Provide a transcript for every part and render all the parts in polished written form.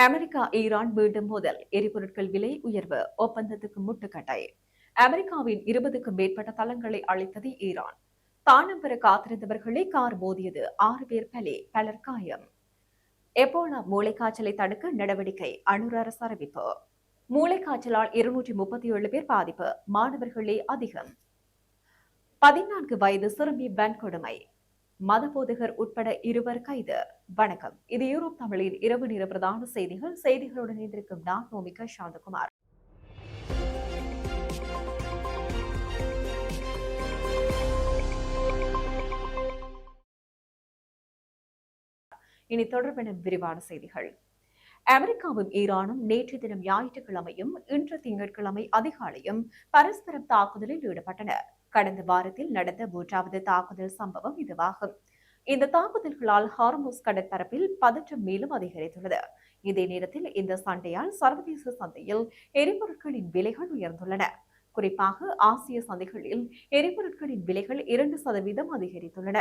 America Iran மீண்டும் மோதல், எரிபொருட்கள் விலை உயர்வு, ஒப்பந்தத்துக்கு முட்டுக்கட்டை. அமெரிக்காவின் 20க்கும் மேற்பட்ட தளங்களை அழித்தது ஈரான். தானம் பெற காத்திருந்தவர்களை கார் மோதியது, 6 பேர் பலி, பலர் காயம். எபோலா மூளைக்காய்ச்சலை தடுக்க நடவடிக்கை, அனுர் அரசு அறிவிப்பு. மூளைக்காய்ச்சலால் 237 பேர் பாதிப்பு, மாணவர்களே அதிகம். 14 வயது சிறுமி வன்கொடுமை, மதபோதகர் உட்பட 2 கைது. வணக்கம், இது யூரோப் தமிழின் இரவு நேர பிரதான செய்திகளுடன் இணைந்திருக்கும் நான் மோமிகா சாந்தகுமார். இனி தொடர்பான விரிவான செய்திகள். அமெரிக்காவும் ஈரானும் நேற்று தினம் ஞாயிற்றுக்கிழமையும் இன்று திங்கட்கிழமை அதிகாலையும் பரஸ்பரம் தாக்குதலில் ஈடுபட்டன. கடந்த வாரத்தில் நடந்த 3வது தாக்குதல் சம்பவம் இதுவாகும். இந்த தாக்குதல்களால் ஹார்முஸ் கடற்பரப்பில் பதற்றம் மேலும் அதிகரித்துள்ளது. இதே நேரத்தில் இந்த சண்டையால் சர்வதேச சந்தையில் எரிபொருட்களின் விலைகள் உயர்ந்துள்ளன. குறிப்பாக ஆசிய சந்தைகளில் எரிபொருட்களின் விலைகள் 2% அதிகரித்துள்ளன.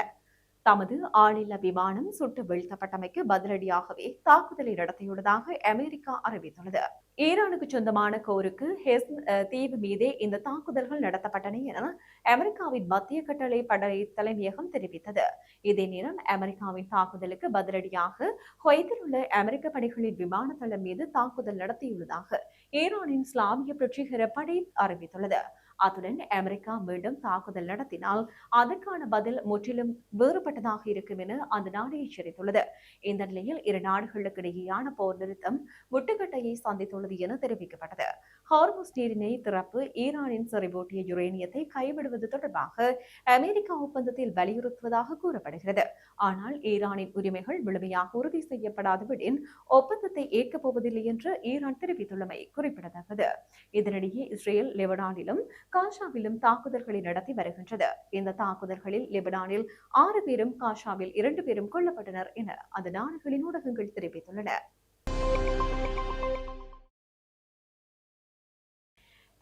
தமது ஆளில்லா விமானம் சுட்டு வீழ்த்தப்பட்டமைக்கு பதிலடியாகவே தாக்குதலை நடத்தியுள்ளதாக அமெரிக்கா அறிவித்துள்ளது. ஈரானுக்கு சொந்தமான கோருக்கு ஹெஸ் தீவு மீதே இந்த தாக்குதல்கள் நடத்தப்பட்டன என அமெரிக்காவின் மத்திய கட்டளை படை தலைமையகம் தெரிவித்தது. இதே நேரம் அமெரிக்காவின் தாக்குதலுக்கு பதிலடியாக குவைத்தில் உள்ள அமெரிக்க படைகளின் விமான தளம் மீது தாக்குதல் நடத்தியுள்ளதாக ஈரானின் இஸ்லாமிய புரட்சிகர படை அறிவித்துள்ளது. அத்துடன் அமெரிக்கா மீண்டும் தாக்குதல் நடத்தினால் அதற்கான பதில் முற்றிலும் வேறுபட்டதாக இருக்கும் என அந்த நாடு எச்சரித்துள்ளது. இந்த நிலையில் இரு நாடுகளுக்கு இடையேயான போர் நிறுத்தம் முட்டுக்கட்டையை சந்தித்துள்ளது என தெரிவிக்கப்பட்டது. ஹார்முஸ் நீரிணை திறப்பு, ஈரானின் செறிவூட்டிய யுரேனியத்தை கைவிடுவது தொடர்பாக அமெரிக்கா ஒப்பந்தத்தில் வலியுறுத்துவதாக கூறப்படுகிறது. ஆனால் ஈரானின் உரிமைகள் முழுமையாக உறுதி செய்யப்படாதவிடின் ஒப்பந்தத்தை ஏற்கப் போவதில்லை என்று ஈரான் தெரிவித்துள்ளமை குறிப்பிடத்தக்கது. இதனிடையே இஸ்ரேல் லெபனானிலும் காஷாவிலும் தாக்குதல்களை நடத்தி வருகின்றது. இந்த தாக்குதல்களில் லெபனானில் 6 பேரும் காஷாவில் 2 பேரும் கொல்லப்பட்டனர் என அந்த நாடுகளின் ஊடகங்கள் தெரிவித்துள்ளன.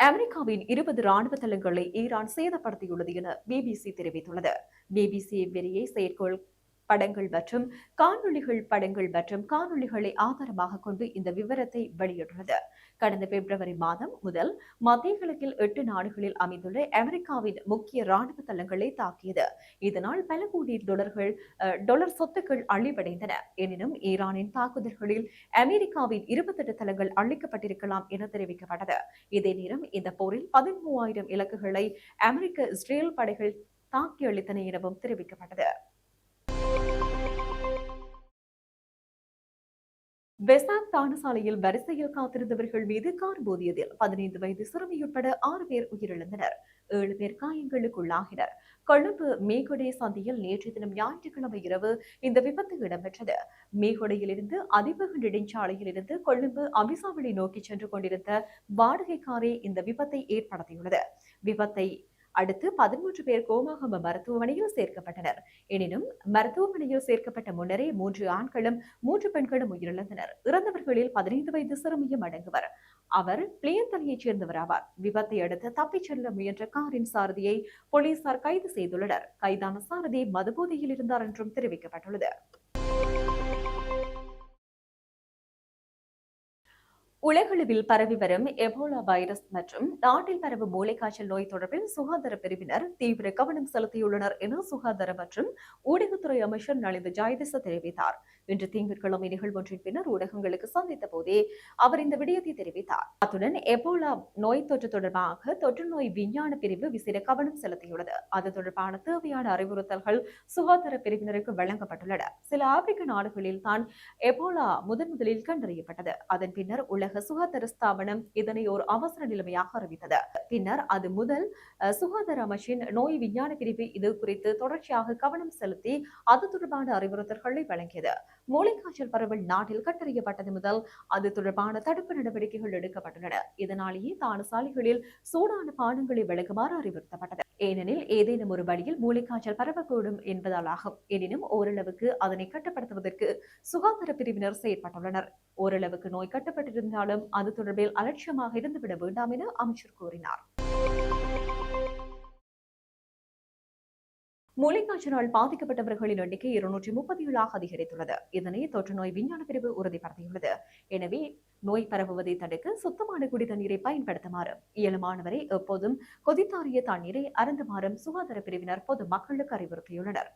அமெரிக்காவின் 20 ராணுவ தளங்களை ஈரான் சேதப்படுத்தியுள்ளது என பிபிசி தெரிவித்துள்ளது. பிபிசி வெளியே செயற்கோள் படங்கள் மற்றும் காணொளிகளை ஆதாரமாக கொண்டு இந்த விவரத்தை வெளியிட்டுள்ளது. கடந்த பிப்ரவரி மாதம் முதல் மத்திய கிழக்கில் 8 நாடுகளில் அமைந்துள்ள அமெரிக்காவின் முக்கிய ராணுவ தளங்களை தாக்கியது. இதனால் பல கோடி டாலர் சொத்துக்கள் அழிவடைந்தன. எனினும் ஈரானின் தாக்குதல்களில் அமெரிக்காவின் 28 தளங்கள் அழிக்கப்பட்டிருக்கலாம் என தெரிவிக்கப்பட்டது. இதே நேரம் இந்த போரில் 13,000 இலக்குகளை அமெரிக்க இஸ்ரேல் படைகள் தாக்கி அளித்தன எனவும் தெரிவிக்கப்பட்டது. வெசாக் தானசாலையில் வரிசையில் காத்திருந்தவர்கள் மீது கார் மோதியதில் 15 வயது சிறுமியுட்பட 6 பேர் உயிரிழந்தனர், 7 பேர் காயங்களுக்குள்ளாகினர். கொழும்பு மேகொடை சந்தையில் நேற்று தினம் ஞாயிற்றுக்கிழமை இரவு இந்த விபத்து இடம்பெற்றது. மேகொடையிலிருந்து அதிவேக நெடுஞ்சாலையில் இருந்து கொழும்பு அபிசாவளி நோக்கி சென்று கொண்டிருந்த வாடகை காரே இந்த விபத்தை ஏற்படுத்தியுள்ளது. விபத்தை அடுத்து 13 பேர் கோமாகம மருத்துவமனையில் சேர்க்கப்பட்டனர். எனினும் மருத்துவமனையில் சேர்க்கப்பட்ட முன்னரே 3 ஆண்களும் 3 பெண்களும் உயிரிழந்தனர். இறந்தவர்களில் 15 வயது சிறுமியும் அடங்குவர். அவர் பிளியந்தலையைச் சேர்ந்தவர் ஆவார். விபத்தை அடுத்து தப்பிச் செல்ல முயன்ற காரின் சாரதியை போலீசார் கைது செய்துள்ளனர். கைதான சாரதி மதுபோதையில் இருந்தார் என்றும் தெரிவிக்கப்பட்டுள்ளது. உலகளவில் பரவி வரும் எபோலா வைரஸ் மற்றும் நாட்டில் பரவும் மூளைக்காய்ச்சல் நோய் தொடர்பில் சுகாதார பிரிவினர் தீவிர கவனம் செலுத்தியுள்ளனர் என சுகாதார மற்றும் ஊடகத்துறை அமைச்சர் நலிந்த ஜாயதிச தெரிவித்தார். இன்று திங்கட்கிழமை நிகழ்வொன்றின் பின்னர் ஊடகங்களுக்கு சந்தித்த போதே அவர் இந்த விடயத்தை தெரிவித்தார். அத்துடன் எபோலா நோய் தொற்று தொடர்பாக தொற்று நோய் விஞ்ஞான பிரிவு விசேட கவனம் செலுத்தியுள்ளது. அது தொடர்பான தேவையான அறிவுறுத்தல்கள் சுகாதார பிரிவினருக்கு வழங்கப்பட்டுள்ளன. சில ஆப்பிரிக்க நாடுகளில் தான் எபோலா முதலில் கண்டறியப்பட்டது. அதன் பின்னர் உலக சுகாதார ஸ்தாபனம் இதனை ஒரு அவசர நிலைமையாக அறிவித்தது. பின்னர் அது முதல் சுகாதார அமைச்சின் நோய் விஞ்ஞான பிரிவு இது குறித்து தொடர்ச்சியாக கவனம் செலுத்தி அது தொடர்பான அறிவுறுத்தல்களை வழங்கியது. மூளைக்காய்ச்சல் பரவல் நாட்டில் கண்டறியப்பட்டது முதல் அது தொடர்பான தடுப்பு நடவடிக்கைகள் எடுக்கப்பட்டுள்ளன. இதனாலேயே தானசாலைகளில் சூடான பானங்களை வழங்குமாறு அறிவுறுத்தப்பட்டது. ஏனெனில் ஏதேனும் ஒரு வழியில் மூளைக்காய்ச்சல் பரவக்கூடும் என்பதால் ஆகும். எனினும் ஓரளவுக்கு அதனை கட்டுப்படுத்துவதற்கு சுகாதார பிரிவினர் செயற்பட்டுள்ளனர். ஓரளவுக்கு நோய் கட்டுப்பட்டிருந்தாலும் அது தொடர்பில் அலட்சியமாக இருந்துவிட வேண்டாம் என அமைச்சர் கூறினார். மூளைக்காய்ச்சலால் பாதிக்கப்பட்டவர்களின் எண்ணிக்கை 237 அதிகரித்துள்ளது. இதனை தொற்று நோய் விஞ்ஞான பிரிவு உறுதிப்படுத்தியுள்ளது. எனவே நோய் பரவுவதை தடுக்க சுத்தமான குடி தண்ணீரை பயன்படுத்துமாறு இயலுமானவரை எப்போதும் கொதித்தாறிய தண்ணீரை அருந்துமாறும் சுகாதார பிரிவினர் பொது மக்களுக்கு அறிவுறுத்தியுள்ளனர்.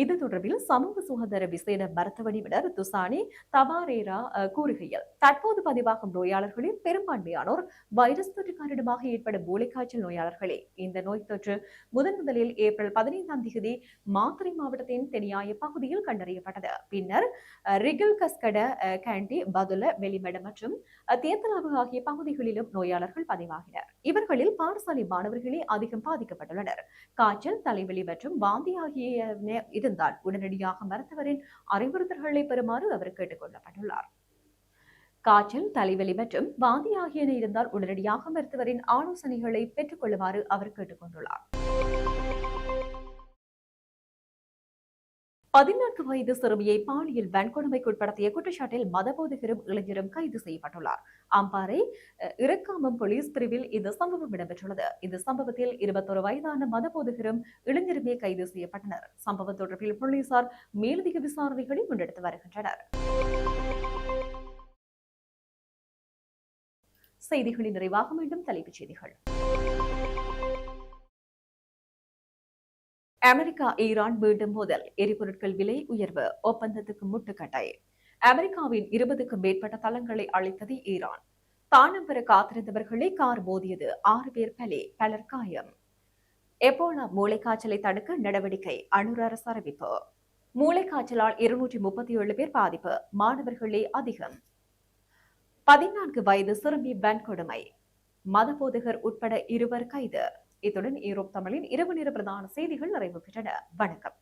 இது தொடர்பில் சமூக சுகாதார விசேட மருத்துவ நிபுணர் துசானி தபாரேரா கூறுகையில், தற்போது பதிவாகும் நோயாளர்களில் பெரும்பான்மையானோர் வைரஸ் தொற்று காரணமாக ஏற்படும் மூளைக்காய்ச்சல் நோயாளர்களே. இந்த நோய் தொற்று முதலில் ஏப்ரல் 15ஆம் தேதி மாத்தறை மாவட்டத்தின் தெனியாய பகுதியில் கண்டறியப்பட்டது. பின்னர் ரிகில் கஸ்கட, கேண்டி, பதுல, வெளிமட மற்றும் தேத்தலாவு ஆகிய பகுதிகளிலும் நோயாளர்கள் பதிவாகினர். இவர்களில் பாடசாலை மாணவர்களே அதிகம் பாதிக்கப்பட்டுள்ளனர். காய்ச்சல், தலைவலி மற்றும் வாந்தி ஆகிய இருந்தால் உடனடியாக மருத்துவரின் அறிவுறுத்தல்களை பெறுமாறு அவர் கேட்டுக் கொள்ளப்பட்டுள்ளார். காய்ச்சல், தலைவலி மற்றும் வாந்தி ஆகியன இருந்தால் உடனடியாக மருத்துவரின் ஆலோசனைகளை பெற்றுக் கொள்ளுமாறு அவர் கேட்டுக் கொண்டுள்ளார். 14 வயது சிறுமியை பாலியல் வன்கொடுமைக்குட்படுத்திய குற்றச்சாட்டில் மதபோதகரும் இளைஞரும் கைது செய்யப்பட்டுள்ளார். அம்பாறை இறக்காமம் போலீஸ் பிரிவில் இந்த சம்பவம் இடம்பெற்றுள்ளது. இந்த சம்பவத்தில் 21 வயதான மதபோதகரும் இளைஞருமே கைது செய்யப்பட்டனர். சம்பவம் தொடர்பில் போலீசார் மேலதிக விசாரணைகளை முன்னெடுத்து வருகின்றனர். செய்திகளின் நிறைவாக மீண்டும் தலைப்புச் செய்திகள். அமெரிக்கா ஈரான் மீண்டும் மோதல், எரிபொருட்கள் விலை உயர்வு, ஒப்பந்தத்துக்கு முட்டுக்கட்டை. அமெரிக்காவின் 20க்கும் மேற்பட்ட தளங்களை அழித்தது ஈரான். தானம் பெற காத்திருந்தவர்களை கார் மோதியது, 6 பேர் பலி, பலர் காயம். எபோலா மூளைக்காய்ச்சலை தடுக்க நடவடிக்கை, அனுர் அரசு அறிவிப்பு. மூளைக்காய்ச்சலால் 237 பேர் பாதிப்பு, மாணவர்களே அதிகம். 14 வயது சிறுமி வன்கொடுமை, மதபோதகர் உட்பட 2 கைது. இத்துடன் ஈரோப் தமிழின் இரவு நேர பிரதான செய்திகள் நிறைவு பெற்றன. வணக்கம்.